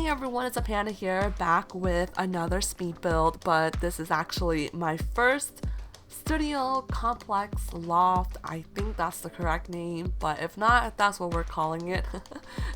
Hey everyone, it's Apanda here, back with another speed build, but this is actually my first studio complex loft. I think that's the correct name, but if not, that's what we're calling it.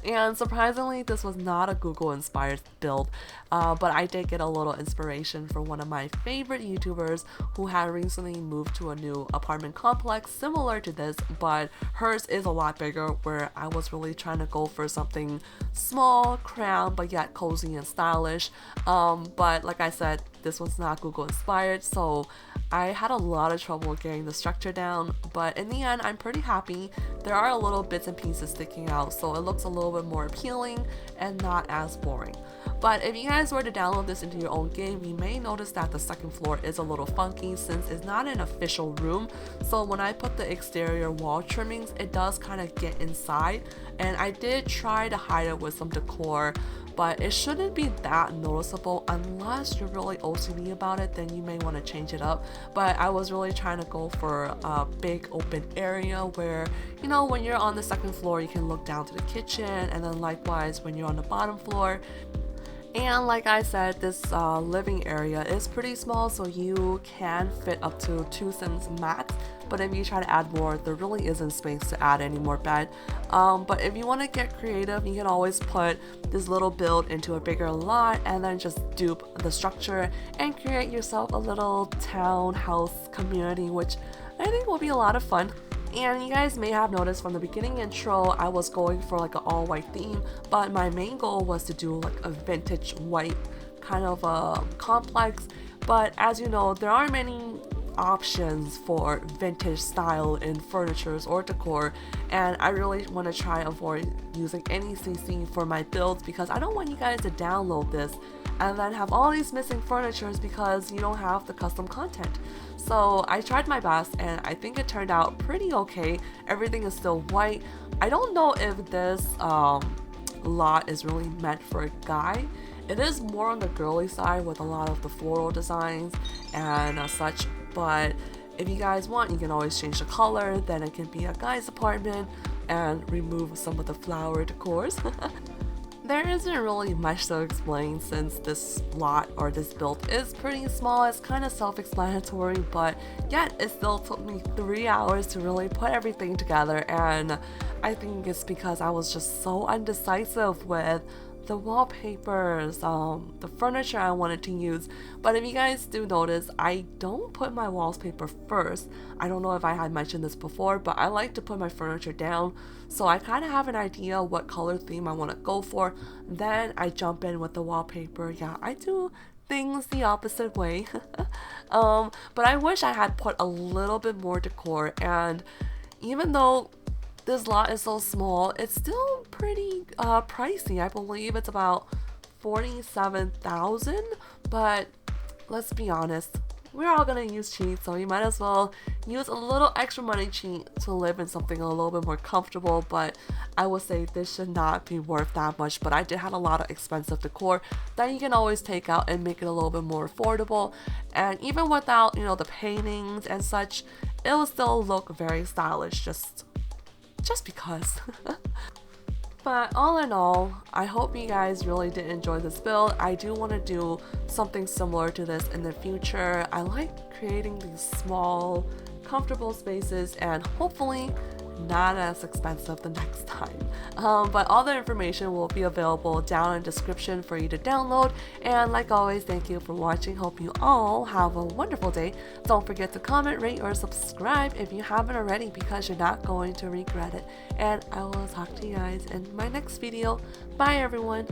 And surprisingly, this was not a Google inspired build, but I did get a little inspiration from one of my favorite YouTubers who had recently moved to a new apartment complex similar to this, but hers is a lot bigger, where I was really trying to go for something small, cramped, but yet cozy and stylish. But like I said, this was not Google inspired, so I had a lot of trouble getting the structure down, but in the end I'm pretty happy. There are a little bits and pieces sticking out, so it looks a little bit more appealing and not as boring. But if you guys were to download this into your own game, you may notice that the second floor is a little funky since it's not an official room. So when I put the exterior wall trimmings, it does kind of get inside, and I did try to hide it with some decor, but it shouldn't be that noticeable unless you're really OCD about it. Then you may want to change it up. But I was really trying to go for a big open area where, you know, when you're on the second floor you can look down to the kitchen, and then likewise when you're on the bottom floor. And like I said, this living area is pretty small, so you can fit up to 2 Sims max. But if you try to add more, there really isn't space to add any more bed. But if you want to get creative, you can always put this little build into a bigger lot and then just dupe the structure and create yourself a little townhouse community, which I think will be a lot of fun. And you guys may have noticed from the beginning intro, I was going for like an all-white theme, but my main goal was to do like a vintage white kind of a complex. But as you know, there aren't many options for vintage style in furnitures or decor, and I really want to try avoid using any CC for my builds because I don't want you guys to download this and then have all these missing furnitures because you don't have the custom content. So I tried my best and I think it turned out pretty okay. Everything is still white. I don't know if this lot is really meant for a guy. It is more on the girly side with a lot of the floral designs and such, but if you guys want, you can always change the color, then it can be a guy's apartment and remove some of the flower decors. There isn't really much to explain since this lot or this build is pretty small. It's kind of self-explanatory, but yet it still took me 3 hours to really put everything together, and I think it's because I was just so undecisive with the wallpapers, the furniture I wanted to use. But if you guys do notice, I don't put my wallpaper first. I don't know if I had mentioned this before, but I like to put my furniture down, so I kind of have an idea what color theme I want to go for. Then I jump in with the wallpaper. Yeah, I do things the opposite way. But I wish I had put a little bit more decor, and even though this lot is so small, it's still pretty pricey. I believe it's about 47,000, but let's be honest, we're all gonna use cheat, so you might as well use a little extra money cheat to live in something a little bit more comfortable. But I would say this should not be worth that much, but I did have a lot of expensive decor that you can always take out and make it a little bit more affordable, and even without, you know, the paintings and such, it will still look very stylish just because. But all in all, I hope you guys really did enjoy this build. I do want to do something similar to this in the future. I like creating these small, comfortable spaces, and hopefully not as expensive the next time. But all the information will be available down in the description for you to download. And like always, thank you for watching. Hope you all have a wonderful day. Don't forget to comment, rate, or subscribe if you haven't already, because you're not going to regret it. And I will talk to you guys in my next video. Bye everyone.